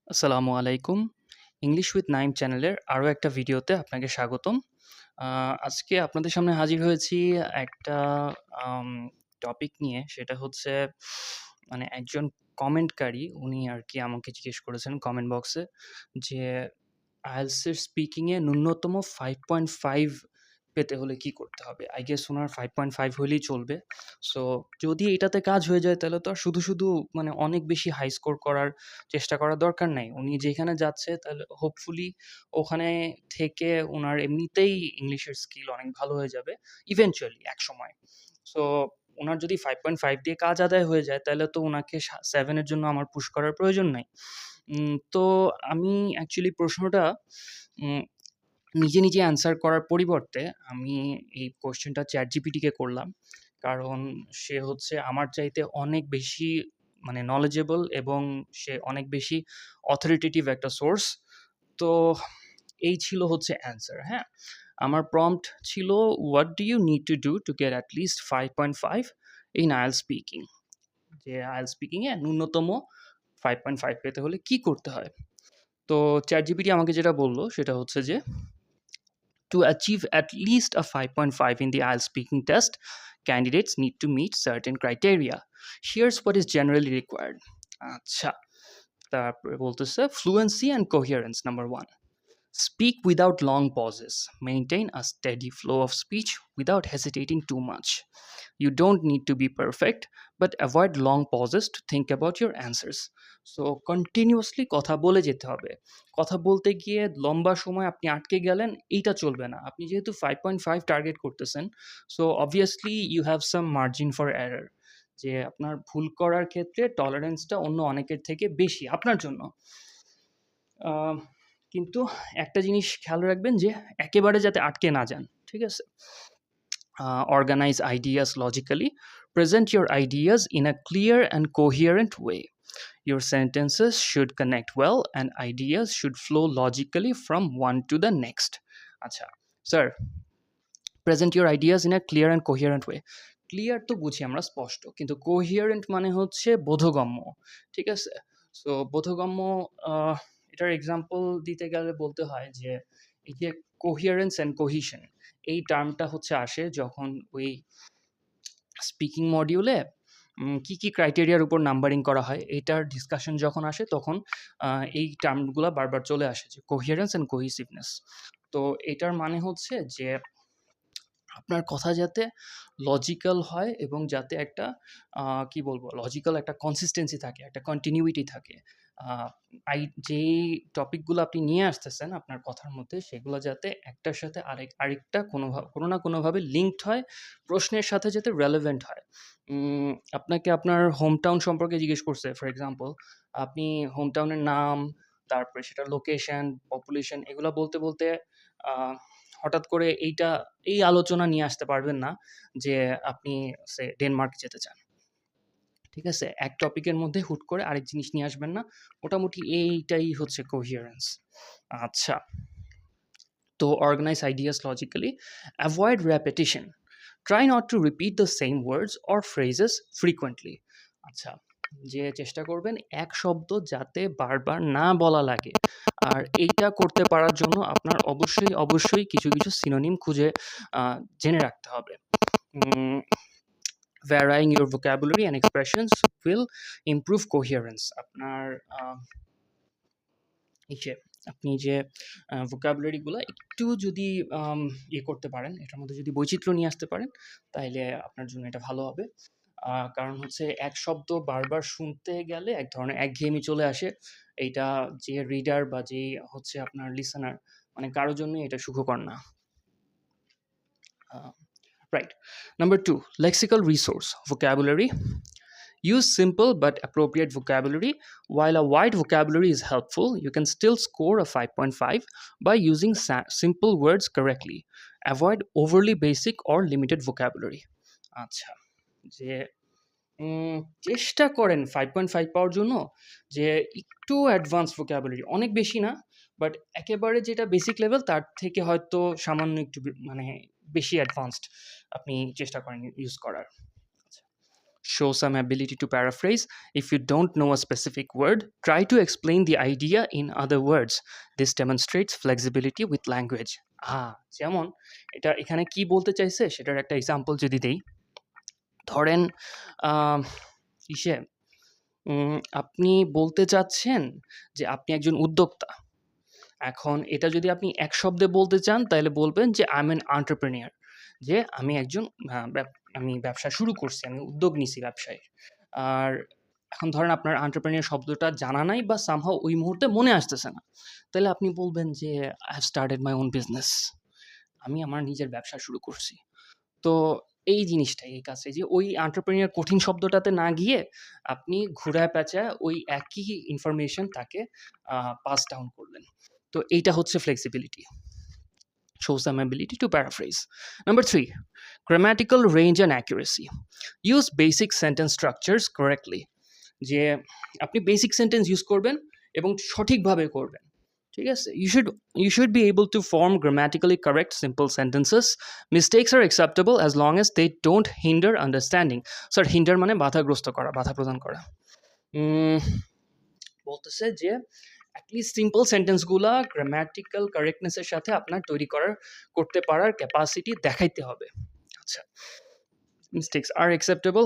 আসসালামু আলাইকুম। English with Naim চ্যানেলের আরও একটা ভিডিওতে আপনাকে স্বাগতম। আজকে আপনাদের সামনে হাজির হয়েছি একটা আম টপিক নিয়ে। সেটা হচ্ছে মানে একজন কমেন্টকারী উনি আরকি আমাকে জিজ্ঞেস করেছেন কমেন্ট বক্সে যে, IELTS এর স্পিকিং এ ন্যূনতম 5.5 পেতে হলে কি করতে হবে? I guess উনার 5.5 হইলেই চলবে। সো যদি এটাতে কাজ হয়ে যায় তাহলে তো আর শুধু মানে অনেক বেশি হাই স্কোর করার চেষ্টা করার দরকার নাই। উনি যেখানে যাচ্ছে তাহলে হোপফুলি ওখানে থেকে উনার এমনিতেই ইংলিশের স্কিল অনেক ভালো হয়ে যাবে ইভেনচুয়ালি একসময়। সো উনার যদি 5.5 দিয়ে কাজ আদায় হয়ে যায় তাহলে তো উনাকে 7 এর জন্য আমার পুশ করার প্রয়োজন নাই। তো আমি অ্যাকচুয়ালি প্রশ্নটা উম নিজে অ্যান্সার করার পরিবর্তে আমি এই কোয়েশ্চেনটা ChatGPT কে করলাম। কারণ সে হচ্ছে আমার চাইতে অনেক বেশি মানে knowledgeable এবং সে অনেক বেশি authoritative একটা সোর্স। তো এই ছিল হচ্ছে অ্যান্সার, হ্যাঁ? আমার প্রম্পট ছিল, "What do you need to do to get at least 5.5 in IELTS speaking?" যে IELTS স্পিকিং এ ন্যূনতম 5.5 পেতে হলে কি করতে হয়? তো ChatGPT আমাকে যেটা বলল সেটা হচ্ছে যে, "To achieve at least a 5.5 in the IELTS speaking test, candidates need to meet certain criteria. Here's what is generally required." আচ্ছা, তারপরে বলতেছে, "Fluency and coherence, number 1. Speak without long pauses. Maintain a steady flow of speech without hesitating too much. You don't need to be perfect, but avoid long pauses to think about your answers." So, continuously কথা বলে যেতে হবে। কথা বলতে গিয়ে লম্বা সময় আপনি আটকে গেলেন, এইটা চলবে না। আপনি যেহেতু 5.5 টার্গেট করতেছেন, so obviously you have some margin for error. যে আপনার ভুল করার ক্ষেত্রে টলারেন্সটা অন্য অনেকের থেকে বেশি আপনার জন্য। আহ কিন্তু একটা জিনিস খেয়াল রাখবেন যে একেবারে যাতে আটকে না যান। ঠিক আছে? Organize ideas logically. Present your ideas in a clear and coherent way. Your sentences should connect well and ideas should flow logically from one to the next. আচ্ছা, sir, present your ideas in a clear and coherent way. Clear তো বুঝি আমরা স্পষ্ট, কিন্তু কোহিয়ারেন্ট মানে হচ্ছে বোধগম্য। ঠিক আছে? সো বোধগম্য, আহ, এটার এক্সাম্পল দিতে গেলে বলতে হয় যে এই যে কোহিয়ারেন্স অ্যান্ড কোহিশন, এই টার্মটা হচ্ছে আসে যখন ওই স্পিকিং মডিউলে কি ক্রাইটেরিয়ার উপর নাম্বারিং করা হয় এটার ডিসকাশন যখন আসে তখন এই টার্মগুলো বারবার চলে আসে যে কোহিয়ারেন্স অ্যান্ড কোহিসিভনেস। তো এটার মানে হচ্ছে যে আপনার কথা যাতে লজিক্যাল হয় এবং যাতে একটা কি বলবো, লজিক্যাল একটা কনসিস্টেন্সি থাকে, একটা কন্টিনিউইটি থাকে। আহ, যেই টপিকগুলো আপনি নিয়ে আসতেছেন আপনার কথার মধ্যে সেগুলো যাতে একটার সাথে আরেকটা কোনো না কোনোভাবে লিঙ্কড হয়, প্রশ্নের সাথে যাতে রেলেভেন্ট হয়। আপনাকে আপনার হোম টাউন সম্পর্কে জিজ্ঞেস করছে ফর এক্সাম্পল, আপনি হোম টাউনের নাম, তারপরে সেটার লোকেশন, পপুলেশন এগুলো বলতে বলতে হঠাৎ করে এই আলোচনা নিয়ে আসতে পারবেন না যে আপনি ডেনমার্ক যেতে চান। ঠিক আছে? এক টপিকের মধ্যে হুট করে আরেক জিনিস নিয়ে আসবেন না। মোটামুটি এইটাই হচ্ছে কোহিয়ারেন্স। আচ্ছা, তো organise ideas logically, avoid repetition, try not to repeat the same words or phrases frequently. আচ্ছা, যে চেষ্টা করবেন এক শব্দ যাতে বারবার না বলা লাগে। আর এইটা করতে পারার জন্য আপনার অবশ্যই কিছু সিনোনিম খুঁজে জেনে রাখতে হবে। Varying your vocabulary and expressions will improve coherence. আপনার আপনি যে vocabulary-গুলা একটু যদি করতে পারেন, এটার মধ্যে যদি বৈচিত্র্য নিয়ে আসতে পারেন, তাইলে আপনার জন্য এটা ভালো হবে। কারণ হচ্ছে এক শব্দ বারবার শুনতে গেলে এক ধরনের একঘেয়েমি চলে আসে। এইটা যে রিডার বা যেই হচ্ছে আপনার লিসেনার, মানে কারো জন্যই এটা সুখকর না। Right. Number 2, lexical resource, vocabulary. Use simple but appropriate vocabulary. While a wide vocabulary is helpful, you can still score a 5.5 by using simple words correctly. Avoid overly basic or limited vocabulary. আচ্ছা, যে চেষ্টা করেন 5.5 পাওয়ার জন্য যে একটু advance vocabulary, অনেক বেশি না, বাট একেবারে যেটা বেসিক লেভেল তার থেকে হয়তো সামান্য একটু মানে বেশি অ্যাডভান্সড আপনি চেষ্টা করেন ইউজ করার। আচ্ছা, Show some ability to paraphrase. If you don't know a specific word, try to explain the idea in other words. This demonstrates flexibility with language. যেমন এটা এখানে কি বলতে চাইছে সেটার একটা এক্সাম্পল যদি দেই, ধরেন আম, ইসে আপনি বলতে চাচ্ছেন যে আপনি একজন উদ্যোক্তা। এখন এটা যদি আপনি এক শব্দে বলতে চান তাহলে বলবেন যে আই এম অ্যান এন্টারপ্রেনিউর, যে আমি একজন আমি ব্যবসা শুরু করছি, আমি উদ্যোগ নিছি ব্যবসায়। আর এখন ধরেন আপনার এন্টারপ্রেনিউর শব্দটা জানা নাই বা সামহাও ওই মুহূর্তে মনে আসতেছে না, তাহলে আপনি বলবেন যে I have started my own business, আমি আমার নিজের ব্যবসা শুরু করছি। তো এই জিনিসটাই, এই কাজটাই যে ওই এন্টারপ্রেনিউর কঠিন শব্দটাতে না গিয়ে আপনি ঘুরায় পেঁচায় ওই একই ইনফরমেশন তাকে পাস ডাউন করলেন। তো এইটা হচ্ছে flexibility. Shows some ability to paraphrase. Number 3, grammatical range and accuracy. Use basic sentence structures correctly. যে আপনি বেসিক সেন্টেন্স ইউজ করবেন এবং সঠিকভাবে করবেন, ঠিক আছে? You should be able to form grammatically correct simple sentences. Mistakes are acceptable as long as they don't hinder understanding. Sir, hinder মানে বাধাগ্রস্ত করা, বাধা প্রদান করা। বলতেছে যে অ্যাটলিস্ট সিম্পল সেন্টেন্সগুলা গ্রামাটিক্যাল কারেক্টনেসের সাথে আপনার করতে পারার ক্যাপাসিটি দেখাইতে হবে। আচ্ছা, mistakes are acceptable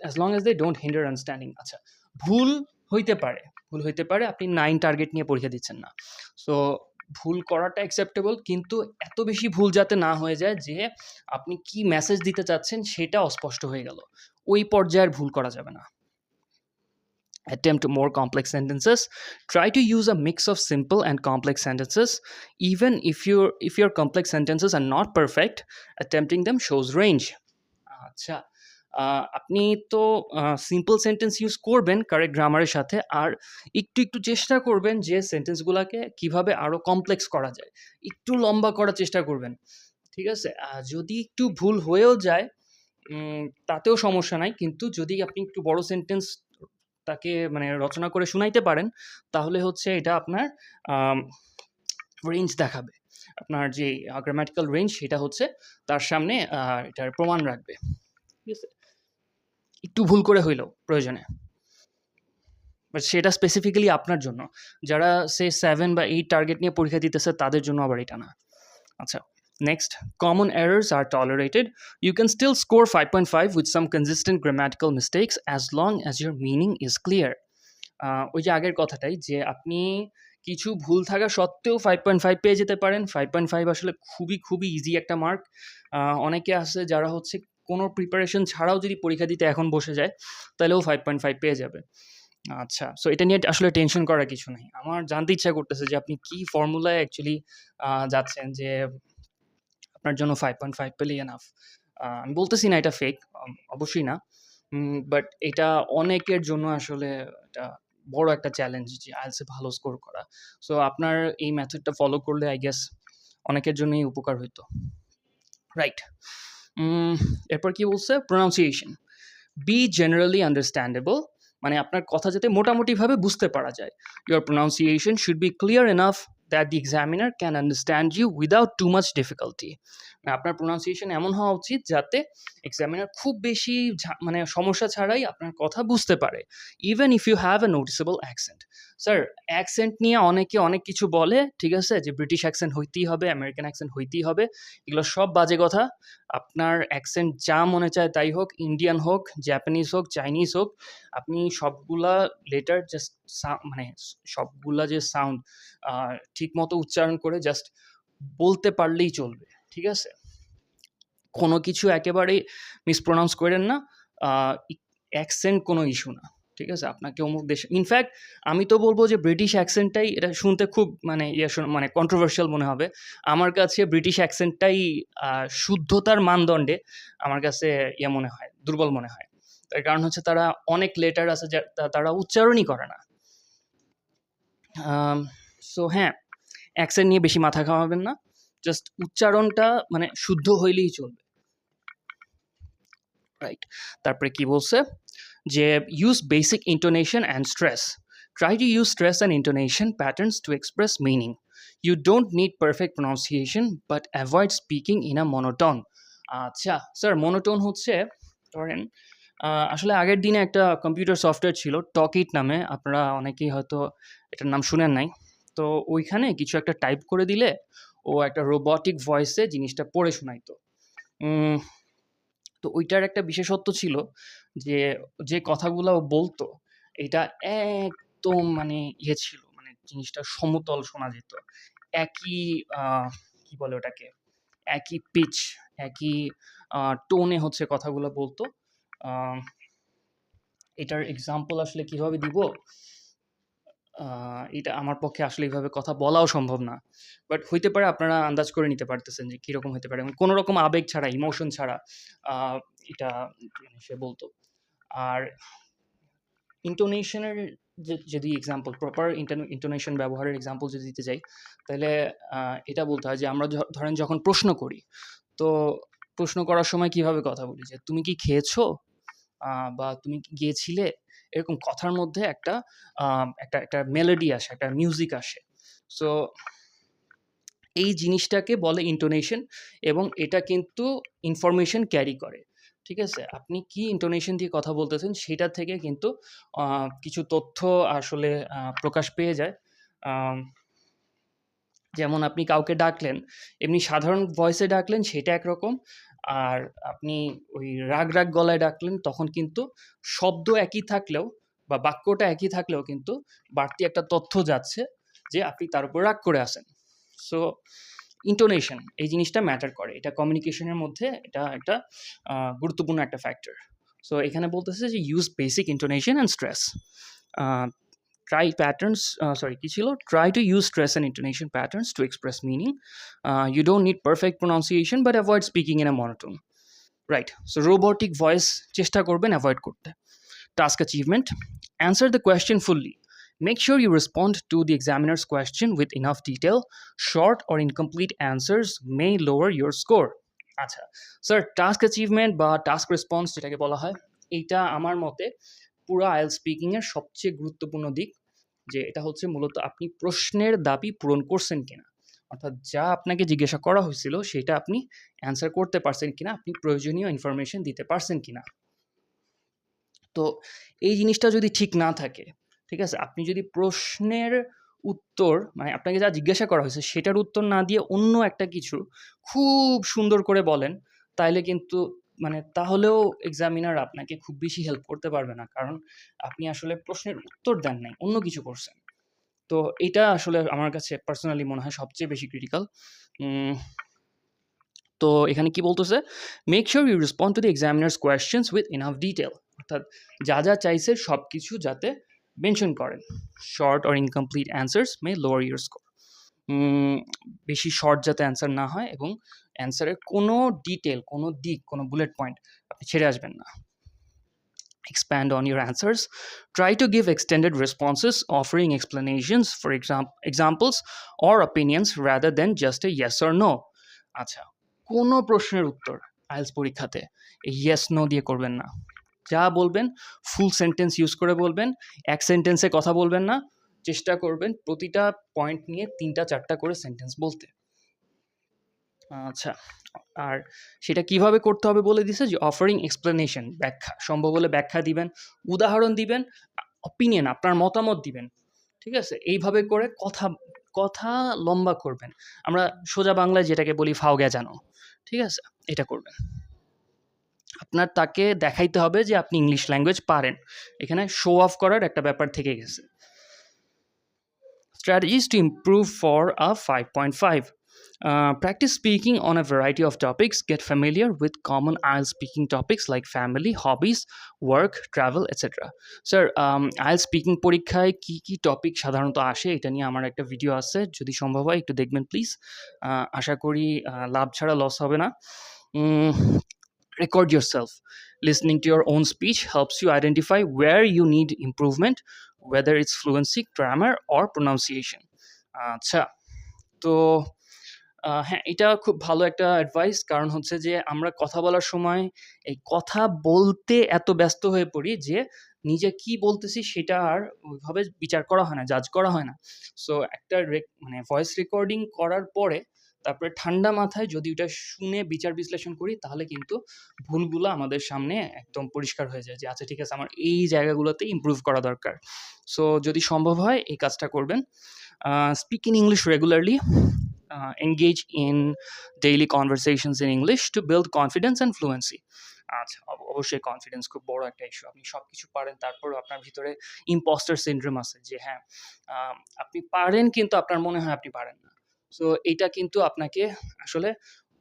as long as they don't hinder understanding. আচ্ছা, ভুল হইতে পারে, আপনি 9 টার্গেট নিয়ে পরীক্ষা দিচ্ছেন না, সো ভুল করাটা অ্যাকসেপ্টেবল, কিন্তু এত বেশি ভুল যাতে না হয়ে যায় যে আপনি কি মেসেজ দিতে চাচ্ছেন সেটা অস্পষ্ট হয়ে গেল, ওই পর্যায়ের ভুল করা যাবে না। Attempt more complex sentences. Try to use a mix of simple and complex sentences. Even if your complex sentences are not perfect, attempting them shows range. আচ্ছা, আপনি তো সিম্পল সেন্টেন্স ইউজ করবেন কারেক্ট গ্রামারের সাথে, আর একটু চেষ্টা করবেন যে সেন্টেন্সগুলোকে কিভাবে আরও কমপ্লেক্স করা যায়, একটু লম্বা করার চেষ্টা করবেন, ঠিক আছে? যদি একটু ভুল হয়েও যায় তাতেও সমস্যা নাই, কিন্তু যদি আপনি একটু বড় সেন্টেন্স তাকে মানে রচনা করে শুনাইতে পারেন, তাহলে হচ্ছে এটা আপনার রেঞ্জ দেখাবে, আপনার যে গ্রামাটিক্যাল রেঞ্জ সেটা হচ্ছে তার সামনে এটার প্রমাণ রাখবে, ঠিক আছে? একটু ভুল করে হইলেও প্রয়োজনে, বাট সেটা স্পেসিফিক্যালি আপনার জন্য, যারা সে 7 বা 8 টার্গেট নিয়ে পরীক্ষা দিতেছে তাদের জন্য আবার এটা না। আচ্ছা, next, common errors are tolerated. You can still score 5.5 with some consistent grammatical mistakes as long as your meaning is clear. ওই যে আগের কথাটাই, যে আপনি কিছু ভুল থাকা সত্ত্বেও 5.5 পেয়ে যেতে পারেন। 5.5 আসলে খুবই ইজি একটা মার্ক। অনেকে আছে যারা হচ্ছে কোনো প্রিপারেশন ছাড়াও যদি পরীক্ষা দিতে এখন বসে যায় তাহলেও 5.5 পেয়ে যাবে। আচ্ছা, সো এটা নিয়ে আসলে টেনশন করার কিছু নেই। আমার জানতে ইচ্ছা করতেছে যে আপনি কি ফর্মুলায় অ্যাকচুয়ালি যাচ্ছেন, যে আপনার জন্য 5.5 পেলেই এনাফ। আমি বলতেছি না এটা ফেক, অবশ্যই না, বাট এটা অনেকের জন্য আসলে এটা বড় একটা চ্যালেঞ্জ যে আইএলটিএস এ ভালো স্কোর করা। সো আপনার এই মেথডটা ফলো করলে আই গেস অনেকের জন্যই উপকার হইতো, রাইট? এরপর কি বলছে? প্রোনাউন্সিয়েশন। বি জেনারেলি আন্ডারস্ট্যান্ডেবল, মানে আপনার কথা যাতে মোটামুটিভাবে বুঝতে পারা যায়। Your pronunciation should be clear enough that the examiner can understand you without too much difficulty. মানে আপনার প্রোনাউন্সিয়েশন এমন হওয়া উচিত যাতে এক্সামিনার খুব বেশি মানে সমস্যা ছাড়াই আপনার কথা বুঝতে পারে, even if you have a noticeable accent. Sir, accent নিয়ে অনেকে অনেক কিছু বলে, ঠিক আছে, যে ব্রিটিশ অ্যাকসেন্ট হইতেই হবে, আমেরিকান অ্যাকসেন্ট হইতেই হবে, এগুলো সব বাজে কথা। আপনার অ্যাকসেন্ট যা মনে চায় তাই হোক, ইন্ডিয়ান হোক, জাপানিজ হোক, চাইনিজ হোক, আপনি সবগুলা লেটার জাস্ট মানে সবগুলা যে সাউন্ড ঠিক মতো উচ্চারণ করে জাস্ট বলতে পারলেই চলবে, ঠিক আছে? কোনো কিছু একেবারেই মিসপ্রোনাউন্স করেন না। অ্যাকসেন্ট কোনো ইস্যু না, ঠিক আছে? আপনাকে অমুক দেশ, ইনফ্যাক্ট আমি তো বলবো যে ব্রিটিশ অ্যাকসেন্টটাই, এটা শুনতে খুব মানে মানে কন্ট্রোভার্সিয়াল মনে হবে, আমার কাছে ব্রিটিশ অ্যাকসেন্টটাই শুদ্ধতার মানদণ্ডে আমার কাছে মনে হয়, দুর্বল মনে হয়। তার কারণ হচ্ছে তারা অনেক লেটার আছে যা তারা উচ্চারণই করে না। সো হ্যাঁ, অ্যাকসেন্ট নিয়ে বেশি মাথা ঘামাবেন না, জাস্ট উচ্চারণটা মানে শুদ্ধ হইলেই চলবে, রাইট? তারপরে কি বলছে? যে use basic intonation and stress. Try to use stress and intonation patterns to express meaning. You don't need perfect pronunciation but avoid speaking in a monotone. আচ্ছা স্যার, মনোটোন হচ্ছে ধরেন আসলে আগের দিনে একটা কম্পিউটার সফটওয়্যার ছিল টকিট নামে। আপনারা অনেকেই হয়তো এটার নাম শুনেন নাই। তো ওইখানে কিছু একটা টাইপ করে দিলে ও একটা রোবটিক ভয়েসে জিনিসটা পড়ে শোনাইতো। উম তো ওইটার একটা বিশেষত্ব ছিল যে, যে কথাগুলা ও বলতো, এটা একদম মানে ছিল, মানে জিনিসটা সমতল শোনা যেত। একই আ কি বলে ওটাকে? একই পিচ, একই টোনে হচ্ছে কথাগুলো বলতো। আ এটার এক্সাম্পল আসলে কিভাবে দিব? আ এটা আমার পক্ষে আসলে এভাবে কথা বলাও সম্ভব না। বাট হইতে পারে আপনারা আন্দাজ করে নিতে পারতেছেন যে কিরকম হইতে পারে। এবং কোন রকম আবেগ ছাড়া, ইমোশন ছাড়া আ এটা সে বলত। আর ইন্টোনেশন এর যদি এক্সাম্পল প্রপার ইন্টোনেশন ব্যবহারের এক্সাম্পল যদি দিতে যাই, তাহলে আ এটা বলতে হয় যে আমরা ধরেন যখন প্রশ্ন করি, তো প্রশ্ন করার সময় কিভাবে কথা বলি যে, "তুমি কি খেয়েছো?" বা "তুমি কি গিয়েছিলে?" এরকম কথার মধ্যে একটা একটা মেলোডি আসে, একটা মিউজিক আসে। সো এই জিনিসটাকে বলে ইন্টোনেশন এবং এটা কিন্তু ইনফরমেশন ক্যারি করে। ঠিক আছে? আপনি কি ইন্টোনেশন দিয়ে কথা বলতেছেন সেটা থেকে কিন্তু কিছু তথ্য আসলে প্রকাশ পেয়ে যায়। আম যেমন আপনি কাউকে ডাকলেন, এমনি সাধারণ ভয়েসে ডাকলেন সেটা একরকম। আর আপনি ওই রাগ গলায় ডাকলেন তখন কিন্তু শব্দ একই থাকলেও বা বাক্যটা একই থাকলেও কিন্তু বাড়তি একটা তথ্য যাচ্ছে যে আপনি তার উপর রাগ করে আছেন। সো ইন্টোনেশন এই জিনিসটা ম্যাটার করে। এটা কমিউনিকেশনের মধ্যে এটা একটা গুরুত্বপূর্ণ একটা ফ্যাক্টর। সো এখানে বলতেছে যে use basic intonation and stress. A try patterns sorry কি ছিল try to use stress and intonation patterns to express meaning. You don't need perfect pronunciation but avoid speaking in a monotone. Right, so robotic voice চেষ্টা করবেন avoid করতে। Task achievement: answer the question fully. Make sure you respond to the examiner's question with enough detail. Short or incomplete answers may lower your score. আচ্ছা sir, task achievement বা task response যেটাকে বলা হয়, এইটা আমার মতে পুরো আইএলটিএস স্পিকিং এর সবচেয়ে গুরুত্বপূর্ণ দিক। যে এটা হচ্ছে মূলত আপনি প্রশ্নের দাবি পূরণ করছেন কিনা, অর্থাৎ যা আপনাকে জিজ্ঞাসা করা হয়েছিল সেটা আপনি অ্যান্সার করতে পারছেন কিনা, আপনি প্রয়োজনীয় ইনফরমেশন দিতে পারছেন কিনা। তো এই জিনিসটা যদি ঠিক না থাকে, ঠিক আছে, আপনি যদি প্রশ্নের উত্তর মানে আপনাকে যা জিজ্ঞাসা করা হয়েছে সেটার উত্তর না দিয়ে অন্য একটা কিছু খুব সুন্দর করে বলেন, তাইলে কিন্তু মানে তাহলেও এক্সামিনার আপনাকে খুব বেশি হেল্প করতে পারবে না, কারণ আপনি আসলে প্রশ্নের উত্তর দেন নাই, অন্য কিছু করছেন। তো এটা আসলে আমার কাছে পার্সোনালি মনে হয় সবচেয়ে বেশি ক্রিটিক্যাল। তো এখানে কি বলতেছে, make sure you respond to the examiner's questions with enough detail, অর্থাৎ যা যা চাইছে সব কিছু যাতে মেনশন করেন। Short or incomplete answers may lower your score. বেশি শর্ট যাতে অ্যান্সার না হয় এবং অ্যান্সারের কোনো ডিটেল, কোনো দিক, কোনো বুলেট পয়েন্ট আপনি ছেড়ে আসবেন না। Expand on your answers. Try to give extended responses, offering explanations, for examples or opinions rather than just a yes or no. আচ্ছা, কোনো প্রশ্নের উত্তর আইএলটিএস পরীক্ষাতে ইয়েস নো দিয়ে করবেন না। যা বলবেন ফুল সেন্টেন্স ইউজ করে বলবেন, এক সেন্টেন্সে কথা বলবেন না। চেষ্টা করবেন প্রতিটা পয়েন্ট নিয়ে ৩টা ৪টা করে সেন্টেন্স বলতে। আচ্ছা, আর সেটা কিভাবে করতে হবে বলে দিছে যে অফারিং এক্সপ্লেনেশন, ব্যাখ্যা, সম্ভব হলে ব্যাখ্যা দিবেন, উদাহরণ দিবেন, অপিনিয়ন আপনার মতামত দিবেন। ঠিক আছে? এইভাবে করে কথা কথা লম্বা করবেন। আমরা সোজা বাংলায় যেটাকে বলি ফাও গ্যাজানো। ঠিক আছে? এটা করবেন। আপনার তাকে দেখাইতে হবে যে আপনি ইংলিশ ল্যাঙ্গুয়েজ পারেন। এখানে শো অফ করার একটা ব্যাপার থেকে গেছে। Strategies to improve for a 5.5. Practice speaking on a variety of topics. Get familiar with common IELTS speaking topics like family, hobbies, work, travel, etc. Sir, IELTS speaking পরীক্ষায় কি কি টপিক সাধারণত আসে এটা নিয়ে আমার একটা ভিডিও আছে, যদি সম্ভব হয় একটু দেখবেন প্লিজ। আশা করি লাভ ছাড়া লস হবে না। Record yourself. Listening to your own speech helps you identify where you need improvement, whether it's fluency, grammar, or pronunciation. আচ্ছা, তো হ্যাঁ, এটা খুব ভালো একটা অ্যাডভাইস। কারণ হচ্ছে যে আমরা কথা বলার সময় এই কথা বলতে এত ব্যস্ত হয়ে পড়ি যে নিজে কি বলতেছি সেটা আর ওইভাবে বিচার করা হয় না, জাজ করা হয় না। সো একটা মানে ভয়েস রেকর্ডিং করার পরে তারপরে ঠান্ডা মাথায় যদি ওটা শুনে বিচার বিশ্লেষণ করি তাহলে কিন্তু ভুলগুলো আমাদের সামনে একদম পরিষ্কার হয়ে যায় যে আচ্ছা ঠিক আছে আমার এই জায়গাগুলোতে ইমপ্রুভ করা দরকার। সো যদি সম্ভব হয় এই কাজটা করবেন। Speak in English regularly. Engage in daily conversations in English to build confidence and fluency. আচ্ছা, অবশ্যই কনফিডেন্স খুব বড় একটা ইস্যু। আপনি সবকিছু পারেন, তারপরেও আপনার ভিতরে ইম্পোস্টার সিনড্রোম আছে যে হ্যাঁ, আপনি পারেন কিন্তু আপনার মনে হয় আপনি পারেন না। সো এইটা কিন্তু আপনাকে আসলে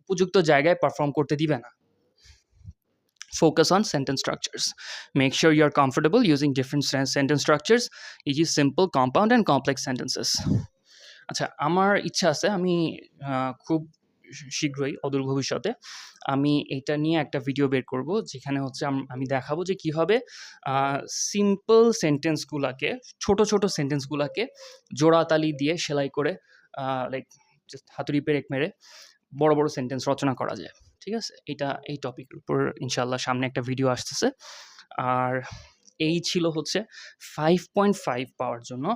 উপযুক্ত জায়গায় পারফর্ম করতে দিবে না। Focus on sentence structures. Make sure you're comfortable using different sentence structures, e.g. simple, compound, and complex sentences. আচ্ছা, আমার ইচ্ছা আছে আমি খুব শীঘ্রই অদূর ভবিষ্যতে আমি এটা নিয়ে একটা ভিডিও বের করব যেখানে হচ্ছে আমি দেখাবো যে কিভাবে সিম্পল সেন্টেন্সগুলোকে ছোট সেন্টেন্সগুলোকে জোড়াতালি দিয়ে সেলাই করে লাইক জাস্ট হাতুড়ি পেরেক মেরে বড় সেন্টেন্স রচনা করা যায়। ঠিক আছে? এই টপিকের উপর ইনশাআল্লাহ সামনে একটা ভিডিও আসতেছে। আর এই ছিল হচ্ছে 5.5 পাওয়ার জন্য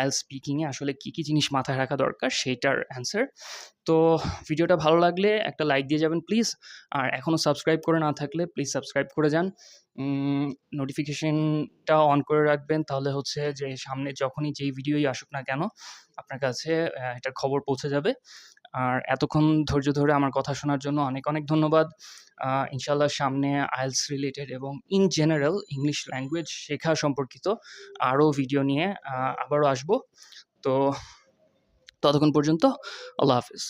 IELTS স্পিকিংয়ে আসলে কী জিনিস মাথায় রাখা দরকার সেইটার অ্যান্সার। তো ভিডিওটা ভালো লাগলে একটা লাইক দিয়ে যাবেন প্লিজ। আর এখনও সাবস্ক্রাইব করে না থাকলে প্লিজ সাবস্ক্রাইব করে যান। নোটিফিকেশনটা অন করে রাখবেন, তাহলে হচ্ছে যে সামনে যখনই যেই ভিডিওই আসুক না কেন আপনার কাছে এটার খবর পৌঁছে যাবে। আর এতক্ষণ ধৈর্য ধরে আমার কথা শোনার জন্য অনেক ধন্যবাদ। ইনশাআল্লাহ সামনে IELTS রিলেটেড এবং ইন জেনারেল ইংলিশ ল্যাঙ্গুয়েজ শেখা সম্পর্কিত আরও ভিডিও নিয়ে আবারও আসবো। তো ততক্ষণ পর্যন্ত আল্লাহ হাফেজ।